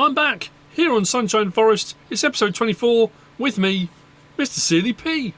I'm back, here on Sunshine Forest. It's episode 24, with me, MrSealyp.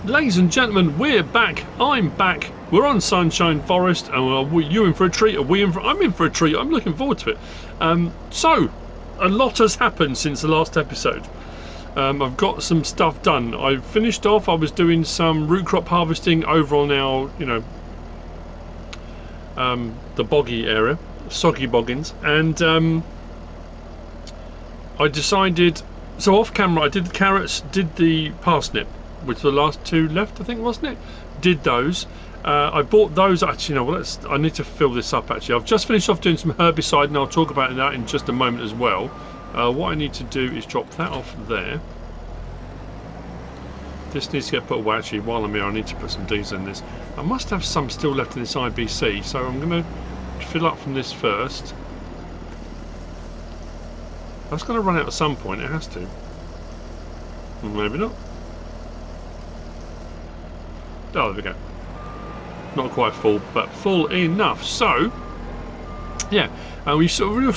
Ladies and gentlemen, we're back. I'm back. We're on Sunshine Forest, and you in for a treat? I'm in for a treat. I'm looking forward to it. So, a lot has happened since the last episode. I've got some stuff done. I finished off. I was doing some root crop harvesting over on our, the boggy area, soggy boggins, and I decided. So off camera, I did the carrots, did the parsnip, which were the last two left, I think, wasn't it? Did those. I bought those. Actually, I need to fill this up, actually. I've just finished off doing some herbicide, and I'll talk about that in just a moment as well. What I need to do is drop that off there. This needs to get put away, actually. While I'm here, I need to put some diesel in this. I must have some still left in this IBC, so I'm going to fill up from this first. That's going to run out at some point. It has to. Maybe not. Oh, there we go. Not quite full, but full enough. So, yeah, we've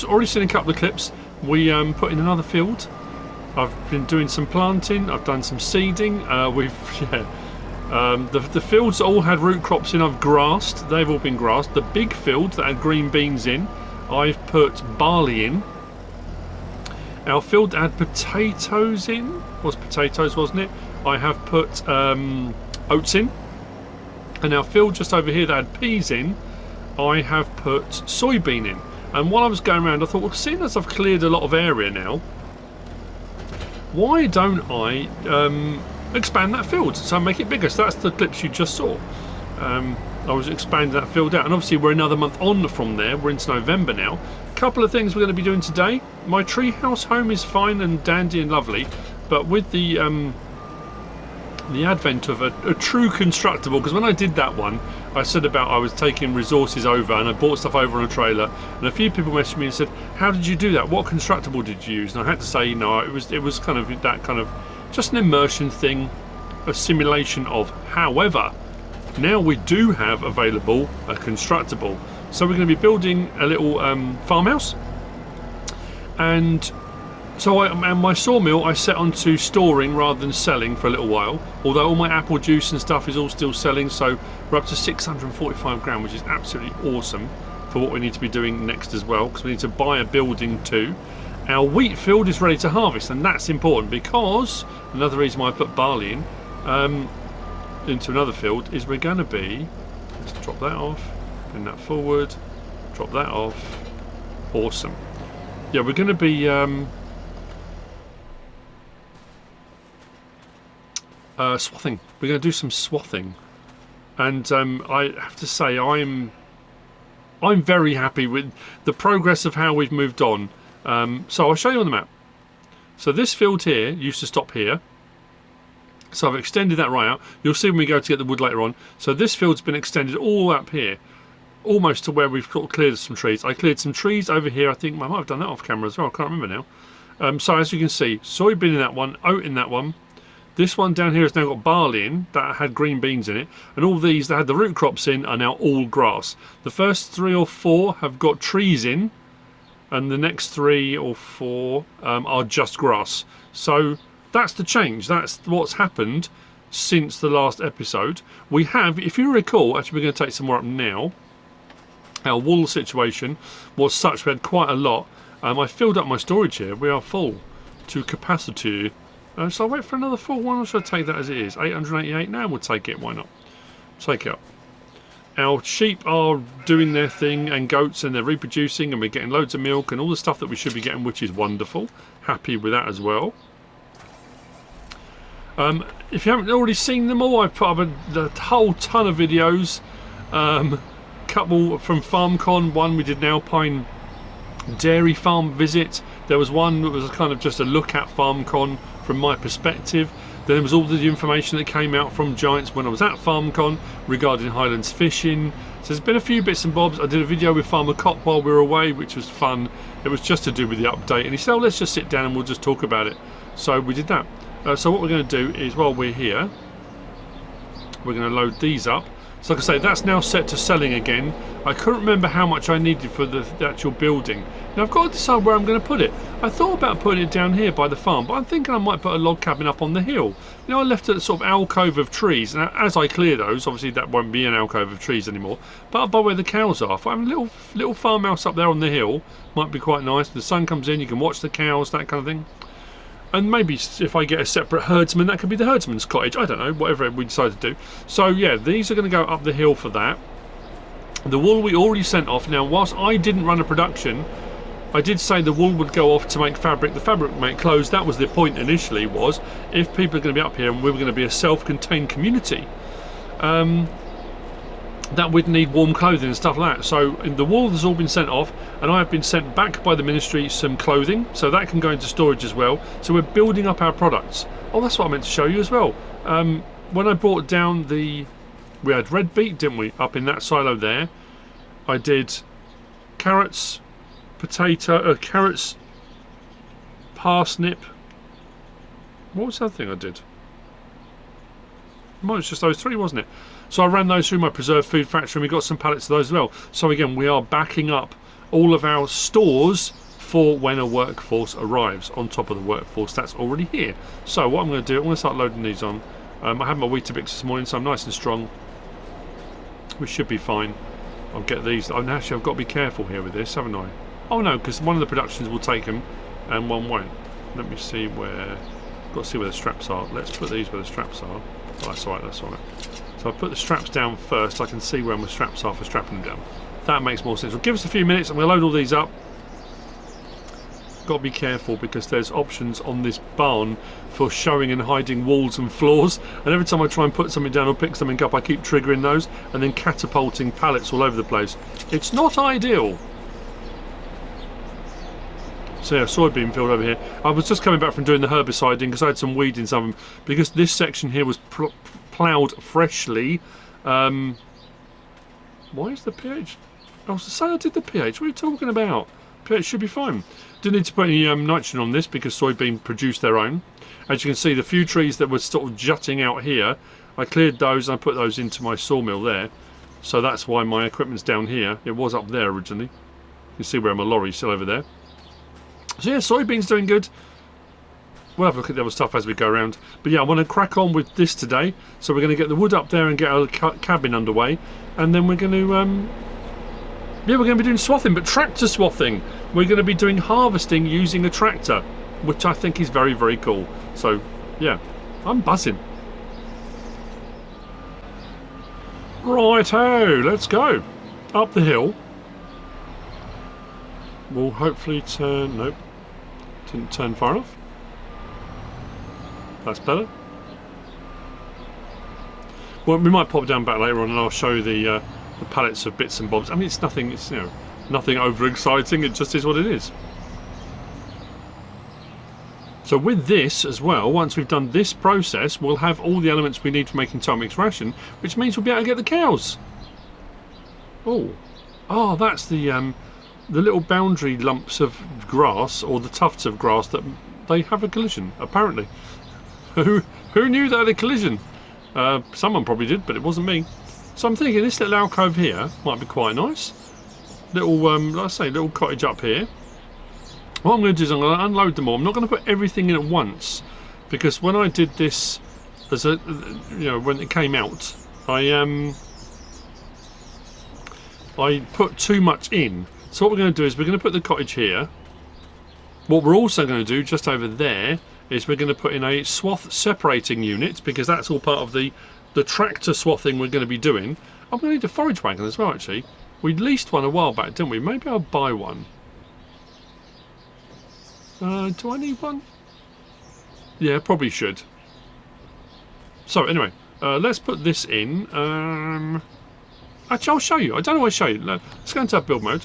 already seen a couple of clips. We put in another field. I've been doing some planting. I've done some seeding. The fields all had root crops in. I've grassed. They've all been grassed. The big field that had green beans in, I've put barley in. Our field that had potatoes in, was potatoes, wasn't it? I have put oats in. And our field just over here that had peas in, I have put soybean in. And while I was going around, I thought, well, seeing as I've cleared a lot of area now, why don't I expand that field? So make it bigger. So that's the clips you just saw. I was expanding that field out. And obviously we're another month on from there. We're into November now. A couple of things we're going to be doing today. My treehouse home is fine and dandy and lovely. But with the advent of a true constructible, because when I did that one, I said about I was taking resources over and I bought stuff over on a trailer, and a few people messaged me and said, how did you do that? What constructible did you use? And I had to say, it was kind of that kind of just an immersion thing, a simulation of. However, now we do have available a constructible, so we're going to be building a little farmhouse. And so my sawmill I set onto storing rather than selling for a little while, although all my apple juice and stuff is all still selling, so we're up to 645 grand, which is absolutely awesome for what we need to be doing next as well, because we need to buy a building too. Our wheat field is ready to harvest, and that's important because another reason why I put barley in into another field is we're going to be, let's drop that off, bring that forward, drop that off. Awesome. Yeah, we're going to be swathing. We're going to do some swathing, and I have to say I'm very happy with the progress of how we've moved on. So I'll show you on the map. So this field here used to stop here. So I've extended that right out. You'll see when we go to get the wood later on. So this field's been extended all up here, almost to where we've sort of cleared some trees. I cleared some trees over here. I think I might have done that off camera as well. I can't remember now. So as you can see, soybean in that one, oat in that one. This one down here has now got barley in that had green beans in it, and all these that had the root crops in are now all grass. The first 3 or 4 have got trees in, and the next 3 or 4 are just grass. So that's the change. That's what's happened since the last episode. We have, if you recall, actually we're going to take some more up now. Our wool situation was such we had quite a lot. I filled up my storage here. We are full to capacity. So I'll wait for another full one, or should I take that as it is? 888 now, we'll take it. Why not? Take it up. Our sheep are doing their thing, and goats, and they're reproducing, and we're getting loads of milk and all the stuff that we should be getting, which is wonderful. Happy with that as well. If you haven't already seen them all, I've put up a whole ton of videos. Couple from FarmCon, one we did an Alpine dairy farm visit. There was one that was kind of just a look at FarmCon from my perspective. Then there was all the information that came out from Giants when I was at FarmCon regarding Highlands fishing. So there's been a few bits and bobs. I did a video with Farmer Cop while we were away, which was fun. It was just to do with the update, and he said, oh, let's just sit down and we'll just talk about it. So we did that. So what we're going to do is, while we're here, we're going to load these up. So like I say, that's now set to selling again. I couldn't remember how much I needed for the actual building. Now I've got to decide where I'm going to put it. I thought about putting it down here by the farm, but I'm thinking I might put a log cabin up on the hill. You know, I left a sort of alcove of trees, and as I clear those, obviously that won't be an alcove of trees anymore, but up by where the cows are. If I have a little farmhouse up there on the hill, might be quite nice. The sun comes in, you can watch the cows, that kind of thing. And maybe if I get a separate herdsman, that could be the herdsman's cottage. I don't know, whatever we decide to do. So yeah, these are going to go up the hill for that. The wool we already sent off. Now, whilst I didn't run a production, I did say the wool would go off to make fabric. The fabric would make clothes. That was the point initially, was if people are going to be up here and we were going to be a self-contained community, that we'd need warm clothing and stuff like that. So the wool has all been sent off, and I have been sent back by the ministry some clothing, so that can go into storage as well. So we're building up our products. Oh, that's what I meant to show you as well. When I brought down we had red beet, didn't we, up in that silo there. I did carrots, carrots, parsnip. What was the other thing I did? Well, it's just those 3, wasn't it? So I ran those through my preserved food factory, and we got some pallets of those as well. So again, we are backing up all of our stores for when a workforce arrives on top of the workforce that's already here. So what I'm going to do, I'm going to start loading these on. I had my Weetabix this morning, so I'm nice and strong. We should be fine. I'll get these. Oh, actually, I've got to be careful here with this, haven't I? Oh no, because one of the productions will take them and one won't. Let me see where. Got to see where the straps are. Let's put these where the straps are. Oh, that's alright, that's alright. So I'll put the straps down first. I can see where my straps are for strapping them down. That makes more sense. Well, give us a few minutes. I'm going to load all these up. Got to be careful because there's options on this barn for showing and hiding walls and floors. And every time I try and put something down or pick something up, I keep triggering those and then catapulting pallets all over the place. It's not ideal. So yeah, soybean field over here. I was just coming back from doing the herbiciding because I had some weed in some of them. Because this section here was ploughed freshly. Why is the pH? I was to say I did the pH. What are you talking about? pH should be fine. Didn't need to put any nitrogen on this because soybean produced their own. As you can see, the few trees that were sort of jutting out here, I cleared those and I put those into my sawmill there. So that's why my equipment's down here. It was up there originally. You can see where my lorry's still over there. So yeah, soybeans doing good. We'll have a look at the other stuff as we go around. But yeah, I want to crack on with this today. So we're going to get the wood up there and get our cabin underway. And then we're going to, Yeah, we're going to be doing swathing, but tractor swathing. We're going to be doing harvesting using a tractor, which I think is very, very cool. So, yeah, I'm buzzing. Righto, let's go. Up the hill. We'll hopefully turn... Nope. Didn't turn far enough. That's better. Well, we might pop down back later on and I'll show you the pallets of bits and bobs. I mean, it's nothing, it's, you know, nothing over exciting, it just is what it is. So with this as well, once we've done this process, we'll have all the elements we need for making Tomic's ration, which means we'll be able to get the cows. Oh, that's the little boundary lumps of grass, or the tufts of grass, that they have a collision, apparently. Who knew they had a collision? Someone probably did, but it wasn't me. So I'm thinking this little alcove here might be quite nice. Little, like I say, little cottage up here. What I'm going to do is I'm going to unload them all. I'm not going to put everything in at once, because when I did this, as a, you know, when it came out, I put too much in. So what we're going to do is we're going to put the cottage here. What we're also going to do just over there is we're going to put in a swath separating unit, because that's all part of the tractor swathing we're going to be doing. I'm going to need a forage wagon as well, actually. We leased one a while back, didn't we? Maybe I'll buy one. Do I need one? Yeah, probably should. So anyway, let's put this in. Actually, I'll show you. I don't know what to show you. Let's go into our build mode.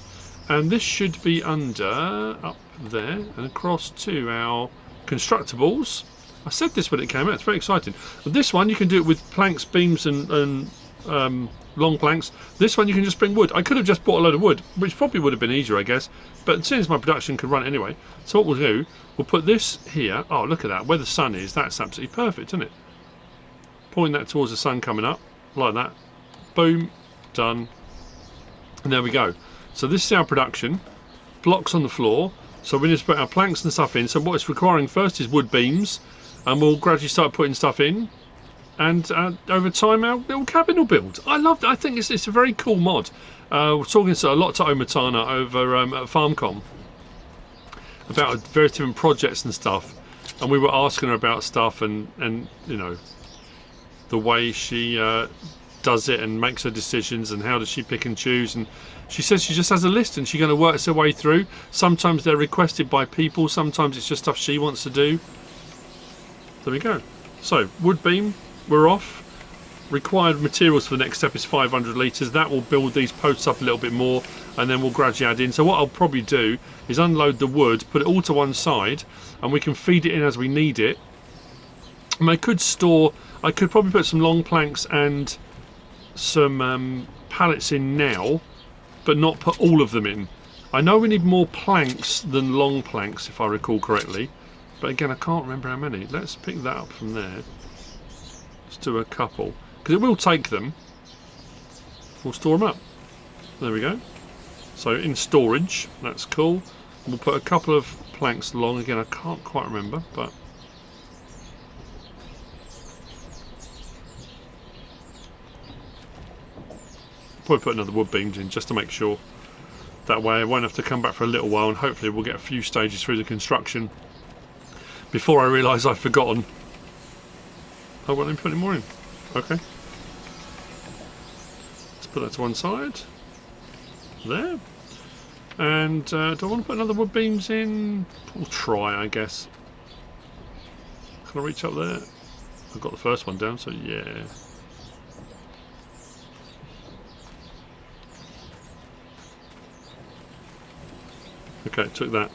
And this should be under, up there, and across to our Constructibles. I said this when it came out, it's very exciting. But this one, you can do it with planks, beams, and long planks. This one, you can just bring wood. I could have just bought a load of wood, which probably would have been easier, I guess. But as soon as my production could run it anyway. So what we'll do, we'll put this here. Oh, look at that. Where the sun is, that's absolutely perfect, isn't it? Point that towards the sun coming up, like that. Boom. Done. And there we go. So this is our production. Blocks on the floor. So we need to put our planks and stuff in. So what it's requiring first is wood beams. And we'll gradually start putting stuff in. And over time our little cabin will build. I think it's a very cool mod. We're talking a lot to OmaTana over at FarmCom about various different projects and stuff. And we were asking her about stuff and you know, the way she does it and makes her decisions and how does she pick and choose. And she says she just has a list and she's going to work her way through. Sometimes they're requested by people, sometimes it's just stuff she wants to do. There we go. So wood beam, we're off. Required materials for the next step is 500 litres. That will build these posts up a little bit more, and then we'll gradually add in. So what I'll probably do is unload the wood, put it all to one side, and we can feed it in as we need it. And I could probably put some long planks and some pallets in now, but not put all of them in. I know we need more planks than long planks, if I recall correctly, but again I can't remember how many. Let's pick that up from there. Let's do a couple, because it will take them. We'll store them up. There we go. So in storage, that's cool. We'll put a couple of planks long. Again, I can't quite remember, but probably put another wood beams in just to make sure. That way I won't have to come back for a little while, and hopefully we'll get a few stages through the construction before I realise I've forgotten. Oh, well, let me put any more in. Okay. Let's put that to one side. There. And do I want to put another wood beams in? We'll try, I guess. Can I reach up there? I've got the first one down, so yeah. Okay, took that.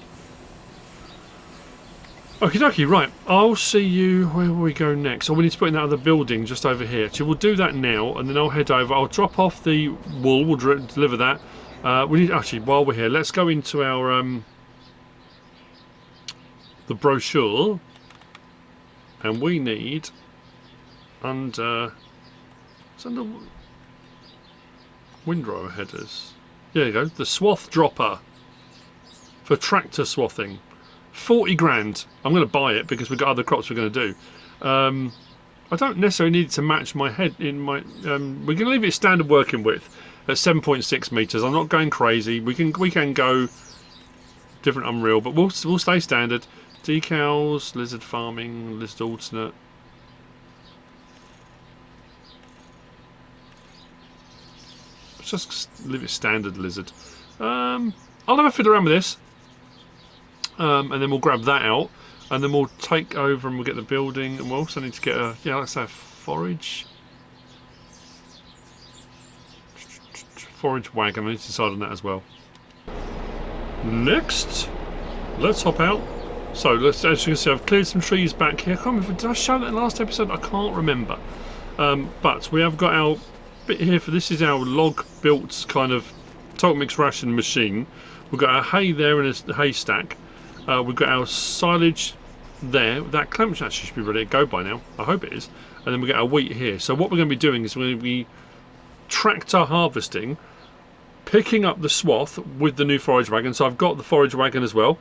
Okie dokie, right. I'll see you. Where will we go next? Oh, we need to put in that other building just over here. So we'll do that now, and then I'll head over. I'll drop off the wool. We'll deliver that. We need, actually, while we're here, let's go into our the brochure, and we need under it's under windrow headers. There you go. The swath dropper for tractor swathing. 40 grand. I'm going to buy it because we've got other crops we're going to do. I don't necessarily need it to match my head in my... we're going to leave it standard working width. at 7.6 meters. I'm not going crazy. We can go different Unreal, but we'll stay standard. Decals, lizard farming, lizard alternate. Let's just leave it standard lizard. I'll have a fiddle around with this, and then we'll grab that out, and then we'll take over and we'll get the building, and we'll also need to get a let's say a forage wagon. I need to decide on that as well. Next, let's hop out. So as you can see, I've cleared some trees back here. I can't remember, did I show that in the last episode? I can't remember. But we have got our bit here for this is our log built kind of total mix ration machine. We've got our hay there in a hay stack. We've got our silage there. That clamp actually should be ready to go by now. I hope it is. And then we get our wheat here. So what we're going to be doing is we're going to be tractor harvesting, picking up the swath with the new forage wagon. So I've got the forage wagon as well.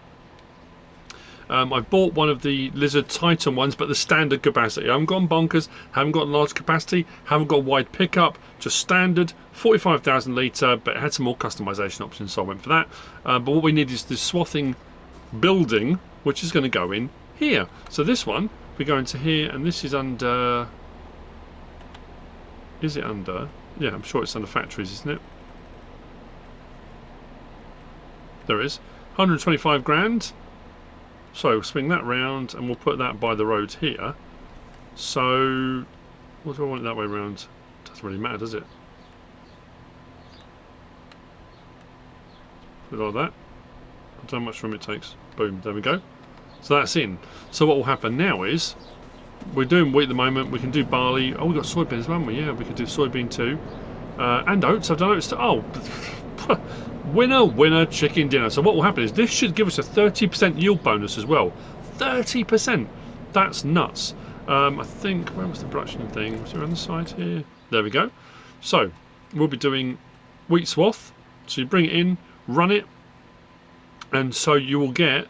I bought one of the Lizard Titan ones, but the standard capacity. I haven't gone bonkers, haven't got large capacity, haven't got wide pickup, just standard, 45,000 litre, but it had some more customisation options, so I went for that. But what we need is this swathing building, which is going to go in here. So this one, we go into here, and this is under... Is it under? Yeah, I'm sure it's under factories, isn't it? There is. 125 grand. So swing that round and we'll put that by the road here. So what do I want it that way round? Doesn't really matter, does it? Put it like that. I don't know how much room it takes. Boom, there we go. So that's in. So what will happen now is we're doing wheat at the moment. We can do barley. Oh, we've got soybeans, haven't we? Yeah, we could do soybean too. And oats. I've done oats too. Oh, winner, chicken dinner. So what will happen is this should give us a 30% yield bonus as well. 30%. That's nuts. I think, where was the production thing? Was it around the side here? There we go. So we'll be doing wheat swath. So you bring it in, run it, and so you will get,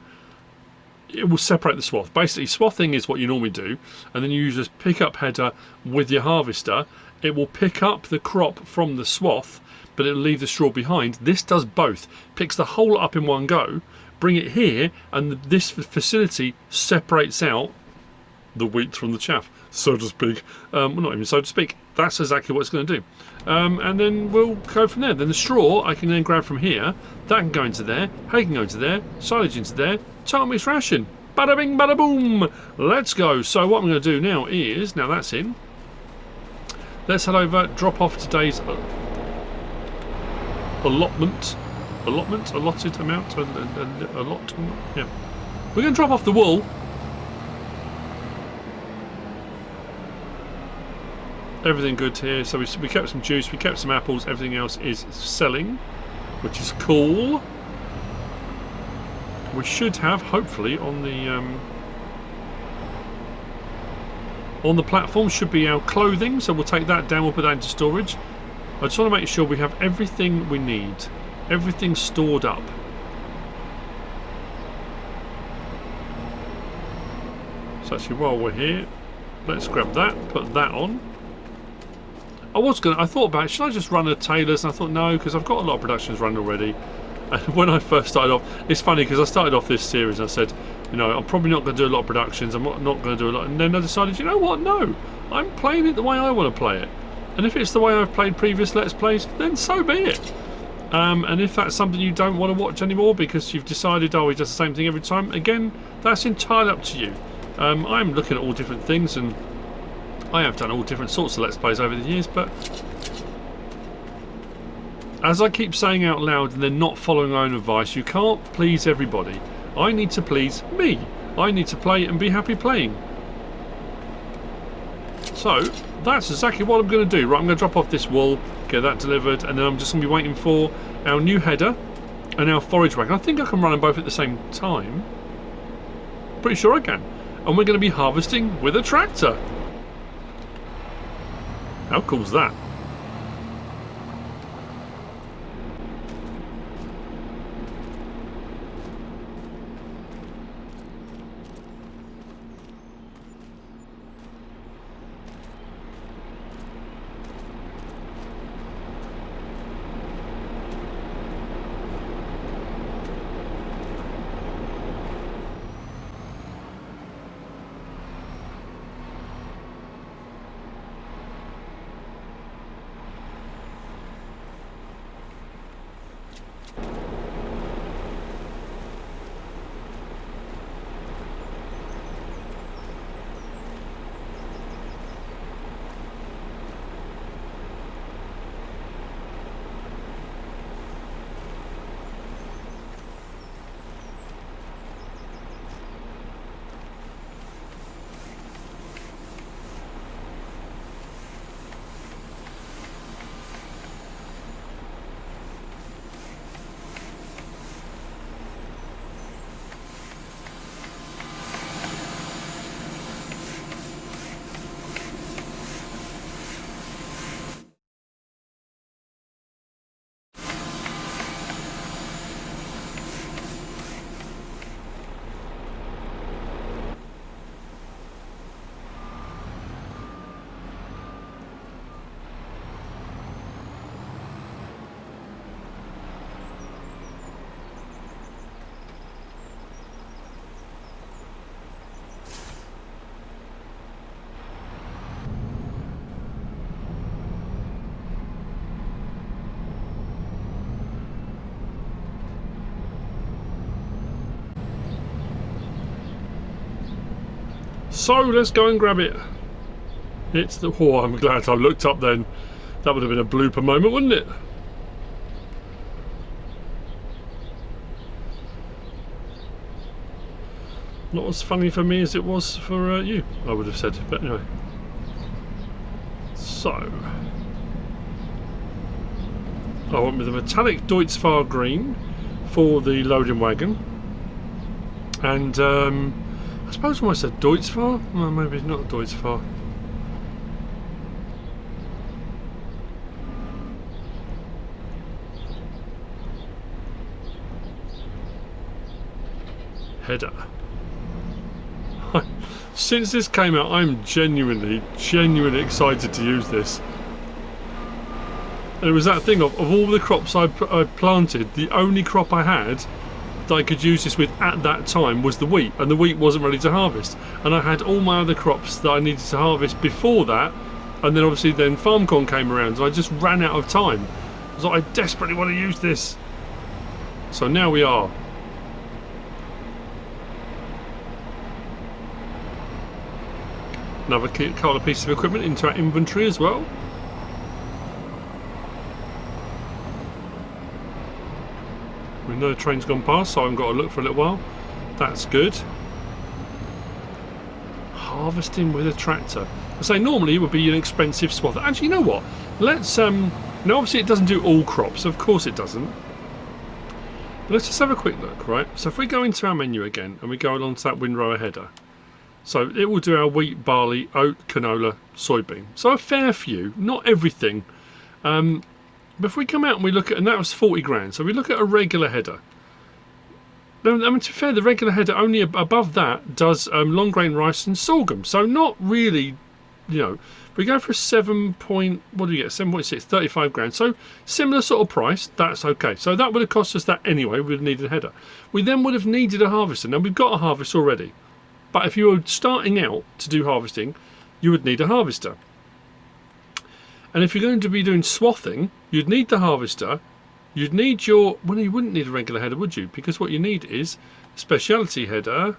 it will separate the swath. Basically, swathing is what you normally do, and then you use this pickup header with your harvester. It will pick up the crop from the swath, but it'll leave the straw behind. This does both. Picks the whole up in one go, bring it here, and this facility separates out the wheat from the chaff, so to speak. Well, not even so to speak. That's exactly what it's going to do. And then we'll go from there. Then the straw I can then grab from here. That can go into there. Hay can go into there. Silage into there. Total mix ration. Bada bing, bada boom. Let's go. So what I'm going to do now is, now that's in. Let's head over, drop off today's allotted amount, yeah. We're going to drop off the wool. Everything good here. So we kept some juice, we kept some apples. Everything else is selling, which is cool. We should have, hopefully, on the platform should be our clothing. So we'll take that down. We'll put that into storage. I just want to make sure we have everything we need, everything stored up. So actually, while we're here, let's grab that, put that on. I thought about it, should I just run a tailor's? And I thought no, because I've got a lot of productions running already. And when I first started off, it's funny because I started off this series and I said, you know, I'm probably not going to do a lot of productions, I'm not going to do a lot. And then I decided, you know what, no, I'm playing it the way I want to play it. And if it's the way I've played previous Let's Plays, then so be it. And if that's something you don't want to watch anymore because you've decided, oh, he does the same thing every time, again, that's entirely up to you. I'm looking at all different things, and I have done all different sorts of Let's Plays over the years, but as I keep saying out loud and then not following my own advice, you can't please everybody. I need to please me. I need to play and be happy playing. So that's exactly what I'm going to do. Right, I'm going to drop off this wool, get that delivered, and then I'm just going to be waiting for our new header and our forage wagon. I think I can run them both at the same time. Pretty sure I can. And we're going to be harvesting with a tractor. How cool is that? So let's go and grab it. It's the... Oh, I'm glad I looked up then. That would have been a blooper moment, wouldn't it? Not as funny for me as it was for you, I would have said. But anyway. So... I went with a metallic Deutz-Fahr green for the loading wagon. And I suppose when I said Deutz-Fahr, well, maybe not Deutz-Fahr. Header. Since this came out, I'm genuinely excited to use this. And it was that thing of all the crops I planted, the only crop I had that I could use this with at that time was the wheat, and the wheat wasn't ready to harvest. And I had all my other crops that I needed to harvest before that, and then obviously then farm corn came around, and I just ran out of time. I was like, I desperately want to use this. So now we are. Another couple of pieces of equipment into our inventory as well. We know the train's gone past, so I haven't got to look for a little while. That's good. Harvesting with a tractor. I say normally it would be an expensive swath. Actually, you know what? Let's now obviously it doesn't do all crops, of course it doesn't. But let's just have a quick look, right? So if we go into our menu again and we go along to that windrower header. So it will do our wheat, barley, oat, canola, soybean. So a fair few, not everything. But if we come out and we look at, and that was 40 grand, so we look at a regular header. I mean, to be fair, the regular header only above that does long grain rice and sorghum. So not really, you know, if we go for a 7.6, 35 grand. So similar sort of price, that's okay. So that would have cost us that anyway, we'd have needed a header. We then would have needed a harvester. Now we've got a harvester already. But if you were starting out to do harvesting, you would need a harvester. And if you're going to be doing swathing, you'd need the harvester. You'd need your... Well, you wouldn't need a regular header, would you? Because what you need is a speciality header.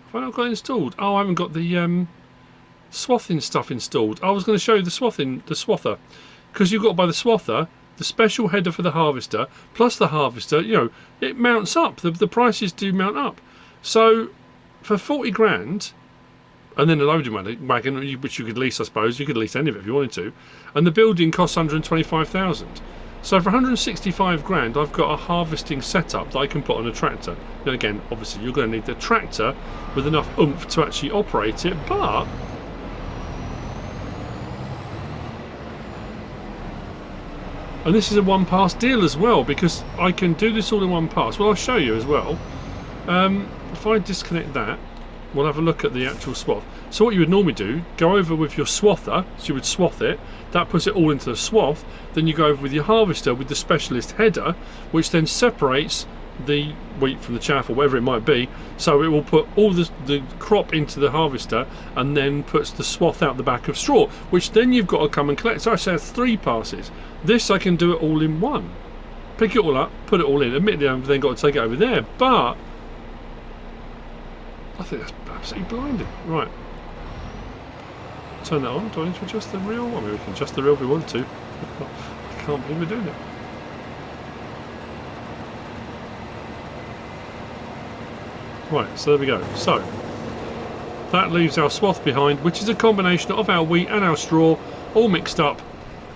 Have I not got it installed? Oh, I haven't got the swathing stuff installed. I was going to show you the swather. Because you've got to buy the swather, the special header for the harvester, plus the harvester, you know, it mounts up. The prices do mount up. So... for 40 grand, and then a loading wagon, which you could lease, I suppose. You could lease any of it if you wanted to. And the building costs 125,000. So for 165 grand, I've got a harvesting setup that I can put on a tractor. Now again, obviously, you're going to need the tractor with enough oomph to actually operate it, but... and this is a one-pass deal as well, because I can do this all in one pass. Well, I'll show you as well. If I disconnect that, we'll have a look at the actual swath. So what you would normally do, go over with your swather, so you would swath it, that puts it all into the swath, then you go over with your harvester with the specialist header, which then separates the wheat from the chaff or whatever it might be, so it will put all the crop into the harvester and then puts the swath out the back of straw, which then you've got to come and collect. So I say 3 passes. This I can do it all in one. Pick it all up, put it all in. Admittedly I've then got to take it over there, but I think that's absolutely blinding. Right. Turn that on. Do I need to adjust the reel? I mean, we can adjust the reel if we want to. I can't believe we're doing it. Right, so there we go. So, that leaves our swath behind, which is a combination of our wheat and our straw, all mixed up.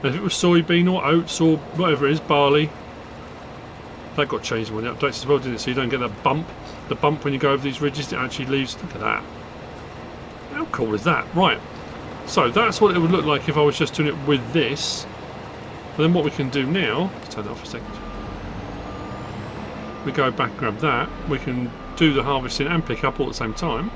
And if it was soybean or oats or whatever it is, barley, that got changed when the updates as well, didn't it? So you don't get that bump. The bump when you go over these ridges, it actually leaves. Look at that. How cool is that? Right. So that's what it would look like if I was just doing it with this. And then what we can do now, let's turn that off a second. We go back and grab that. We can do the harvesting and pick up all at the same time.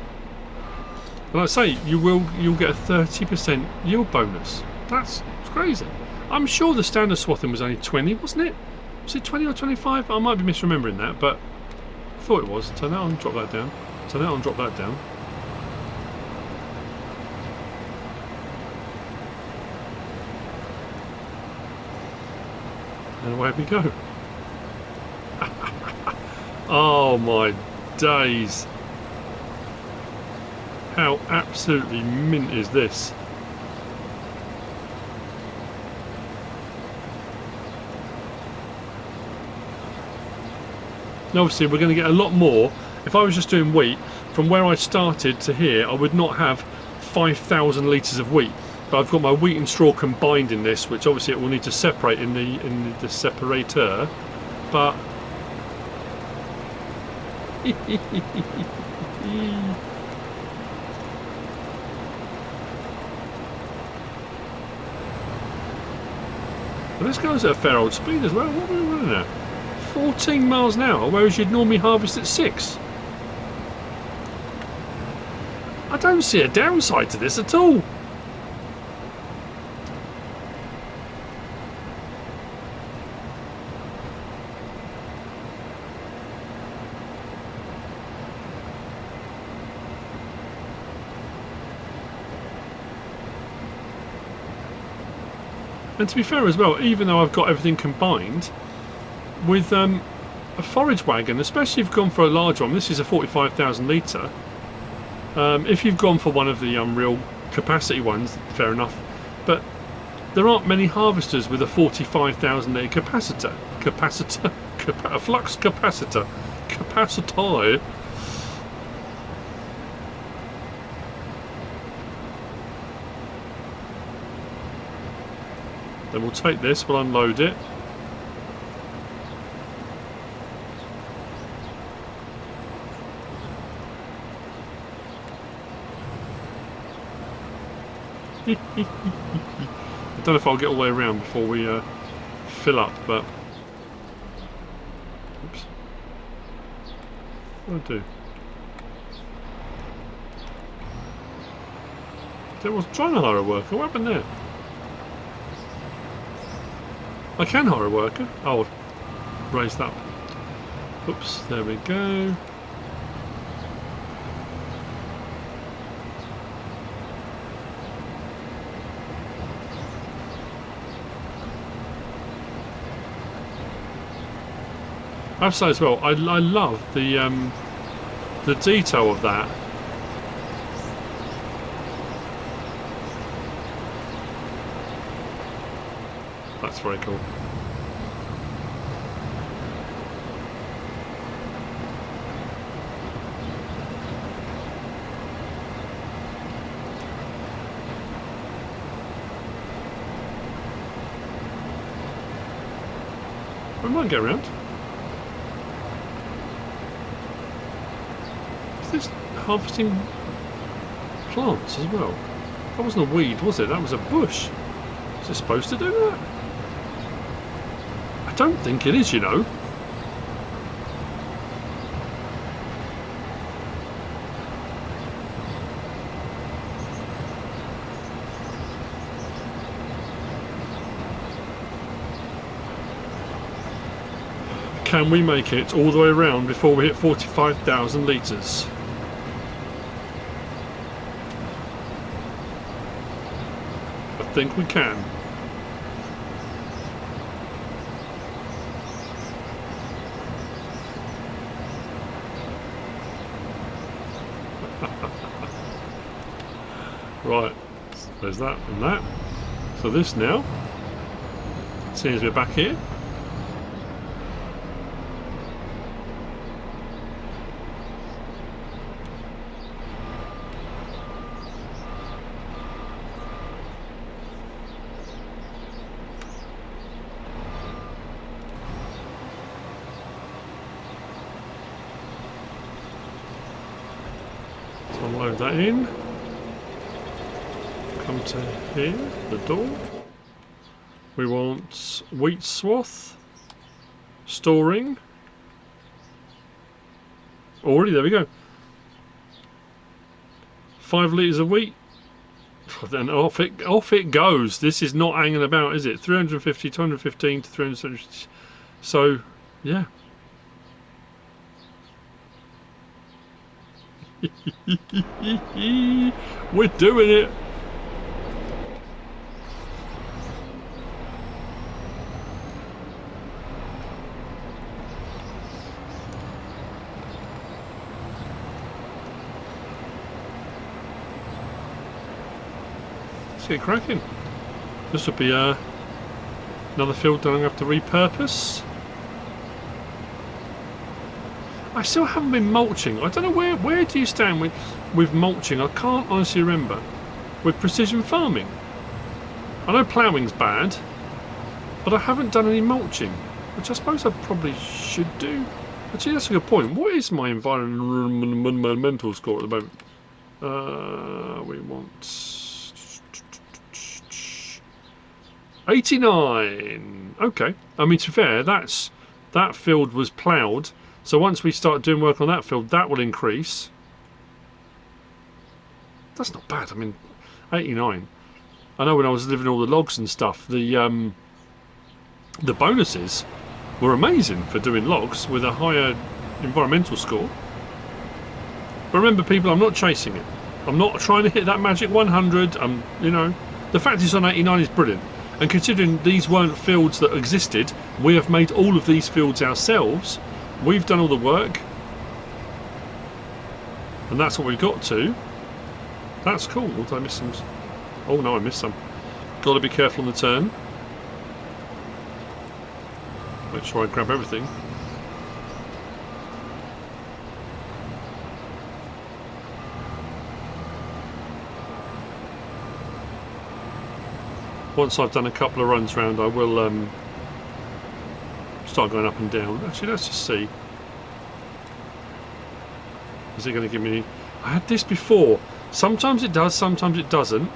And like I say, you'll get a 30% yield bonus. That's crazy. I'm sure the standard swathing was only 20, wasn't it? Was it 20 or 25? I might be misremembering that, but I thought it was. Turn that on, drop that down. Turn that on, drop that down. And away we go. Oh my days. How absolutely mint is this? And obviously we're going to get a lot more. If I was just doing wheat, from where I started to here, I would not have 5,000 litres of wheat. But I've got my wheat and straw combined in this, which obviously it will need to separate in the separator. But But this goes at a fair old speed as well. What are we running at? 14 miles an hour, whereas you'd normally harvest at 6. I don't see a downside to this at all. And to be fair as well, even though I've got everything combined, with a forage wagon, especially if you've gone for a large one, this is a 45,000 litre. If you've gone for one of the real capacity ones, fair enough. But there aren't many harvesters with a 45,000 litre a flux capacitor. Then we'll take this, we'll unload it. I don't know if I'll get all the way around before we fill up, but oops. What do I do? I was trying to hire a worker. What happened there? I can hire a worker. Oh, raised up. Oops, there we go. I have to say as well, I love the detail of that. That's very cool. We might get around. Is this harvesting plants as well? That wasn't a weed, was it? That was a bush. Is it supposed to do that? I don't think it is, you know. Can we make it all the way around before we hit 45,000 litres? I think we can. Right, there's that and that. So this now, seeing as we're back here, so unload that in. Come to here, the door. We want wheat swath, storing. Already, there we go. 5 litres of wheat. Then off it goes. This is not hanging about, is it? 350, 215 to 370. So, yeah. We're doing it. let's get cracking. This would be another field that I'm going to have to repurpose. I still haven't been mulching. I don't know where do you stand with mulching. I can't honestly remember. With precision farming. I know ploughing's bad, but I haven't done any mulching, which I suppose I probably should do. Actually, that's a good point. What is my environmental score at the moment? We want 89. Okay. I mean, to be fair, that field was ploughed. So once we start doing work on that field, that will increase. That's not bad. I mean, 89. I know when I was delivering all the logs and stuff, the bonuses were amazing for doing logs with a higher environmental score. But remember, people, I'm not chasing it. I'm not trying to hit that magic 100. You know, the fact it's on 89 is brilliant. And considering these weren't fields that existed, we have made all of these fields ourselves. We've done all the work. And that's what we've got to. That's cool. Did I miss some? Oh no, I missed some. Got to be careful on the turn. Make sure I grab everything. Once I've done a couple of runs round, I will start going up and down. Actually, let's just see. Is it going to give me any... I had this before. Sometimes it does, sometimes it doesn't.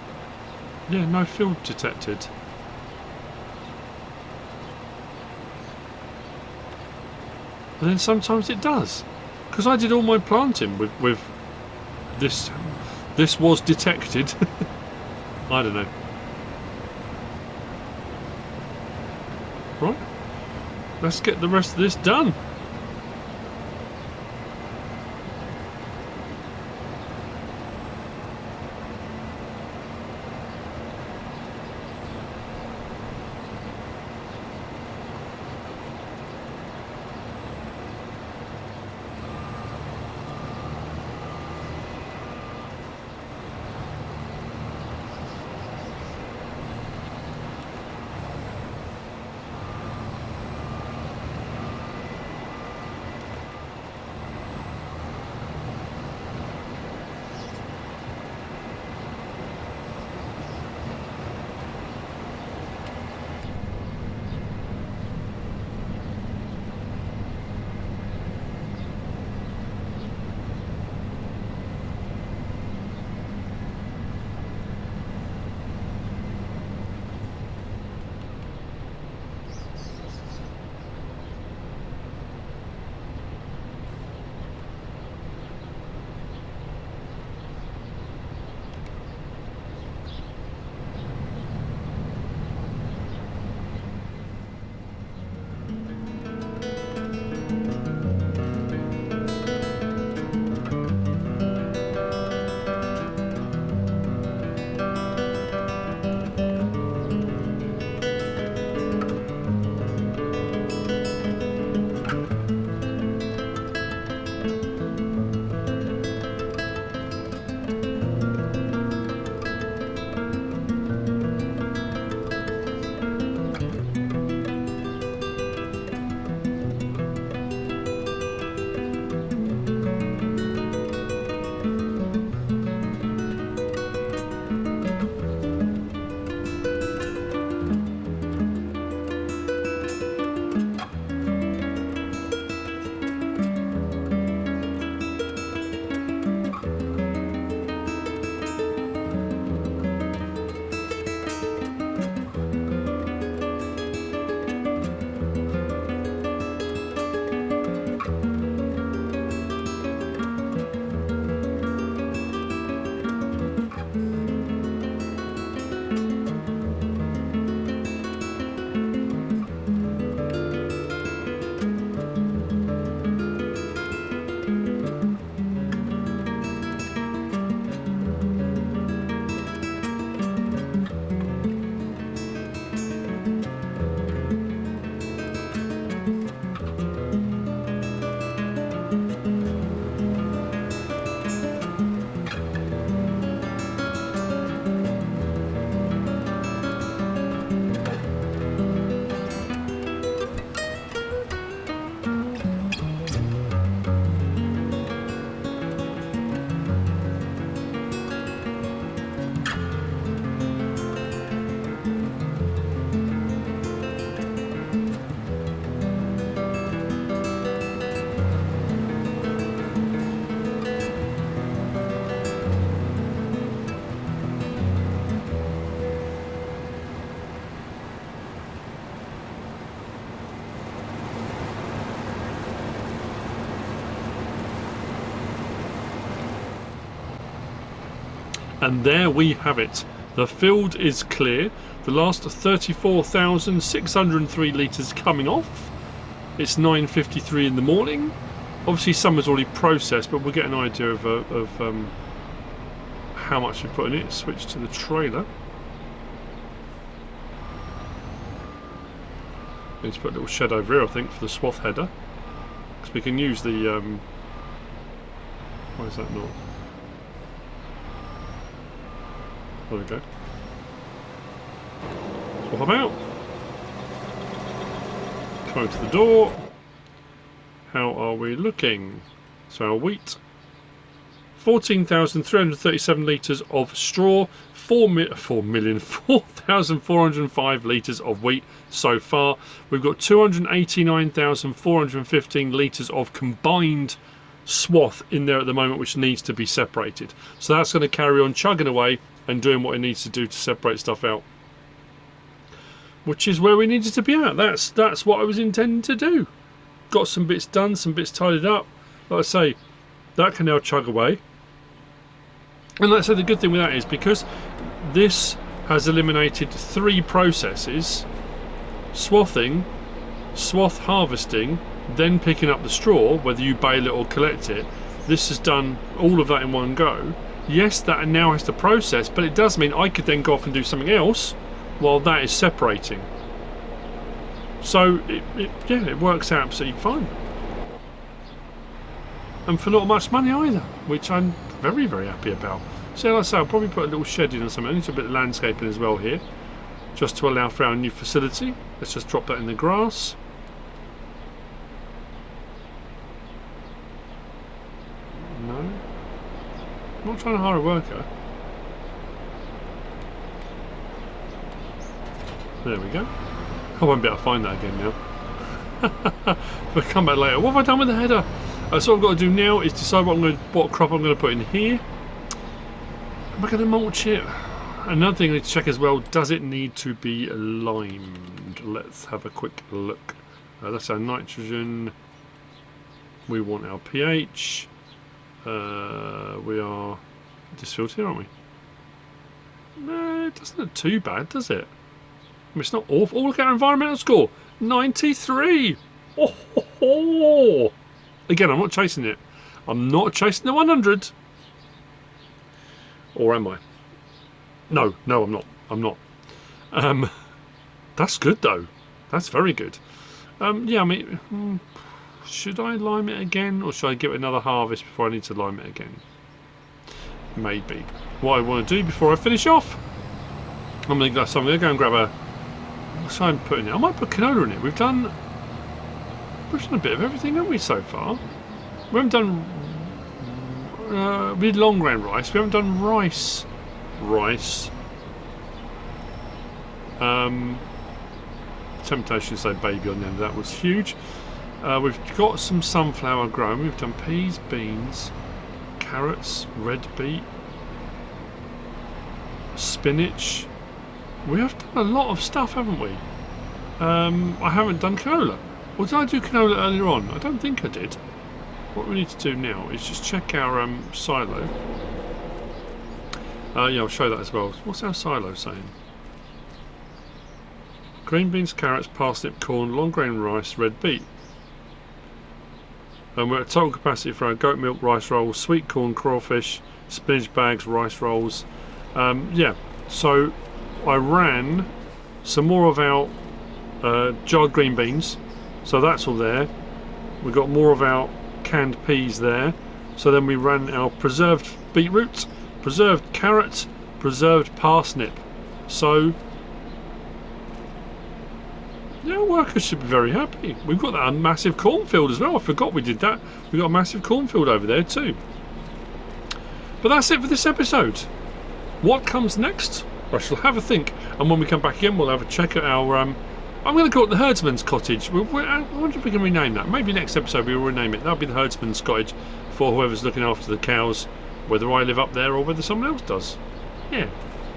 Yeah, no field detected. And then sometimes it does. Because I did all my planting with this. This was detected. I don't know. Right. Let's get the rest of this done. And there we have it. The field is clear. The last 34,603 litres coming off. It's 9:53 in the morning. Obviously some is already processed, but we'll get an idea of how much we put in it. Switch to the trailer. Need to put a little shed over here, I think, for the swath header, because we can use the why is that not? There we go. Swap them out. Come to the door. How are we looking? So our wheat, 14,337 litres of straw, 4,405 litres of wheat so far. We've got 289,415 litres of combined swath in there at the moment, which needs to be separated. So that's going to carry on chugging away and doing what it needs to do to separate stuff out, which is where we needed to be at. That's what I was intending to do. Got some bits done, some bits tidied up. Like I say, that can now chug away. And like I say, the good thing with that is because this has eliminated 3 processes: swathing, swath harvesting, then picking up the straw, whether you bale it or collect it. This has done all of that in one go. Yes, that now has to process, but it does mean I could then go off and do something else while that is separating. So yeah, it works out absolutely fine, and for not much money either, which I'm very, very happy about. So like I say, I'll probably put a little shed in or something. I need a bit of landscaping as well here, just to allow for our new facility. Let's just drop that in the grass. No, I'm not trying to hire a worker. There we go. I won't be able to find that again now. We'll come back later. What have I done with the header? So what I've got to do now is decide what crop I'm going to put in here. Am I going to mulch it? Another thing I need to check as well, does it need to be limed? Let's have a quick look. That's our nitrogen. We want our pH. We are this field here, aren't we? No, it doesn't look too bad, does it? I mean, it's not awful. Oh, look at our environmental score, 93. Oh, ho, ho. Again, I'm not chasing it. I'm not chasing the 100. Or am I? No, I'm not. I'm not. That's good though. That's very good. Yeah, I mean, should I lime it again, or should I give it another harvest before I need to lime it again? Maybe. What I want to do before I finish off, I'm going to go and grab a. What's I putting it? I might put canola in it. We've done a bit of everything, haven't we, so far? We haven't done. We did long grain rice. We haven't done rice. Temptation to say baby on the end of that was huge. We've got some sunflower growing. We've done peas, beans, carrots, red beet, spinach. We have done a lot of stuff, haven't we? I haven't done canola. Or did I do canola earlier on? I don't think I did. What we need to do now is just check our silo. Yeah, I'll show that as well. What's our silo saying? Green beans, carrots, parsnip, corn, long grain rice, red beet. And we're at total capacity for our goat milk rice rolls, sweet corn, crawfish, spinach bags, rice rolls. Yeah, so I ran some more of our jarred green beans, so that's all there. We got more of our canned peas there. So then we ran our preserved beetroot, preserved carrot, preserved parsnip. So yeah, workers should be very happy. We've got that massive cornfield as well. I forgot we did that. We've got a massive cornfield over there too. But that's it for this episode. What comes next? I shall have a think, and when we come back again, we'll have a check at our. I'm going to call it the herdsman's cottage. I wonder if we can rename that. Maybe next episode we will rename it. That'll be the herdsman's cottage for whoever's looking after the cows, whether I live up there or whether someone else does. Yeah,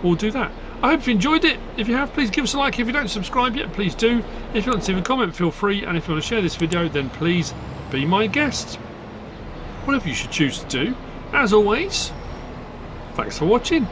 we'll do that. I hope you enjoyed it. If you have, please give us a like. If you don't subscribe yet, please do. If you want to leave a comment, feel free. And if you want to share this video, then please be my guest. Whatever you should choose to do. As always, Thanks for watching.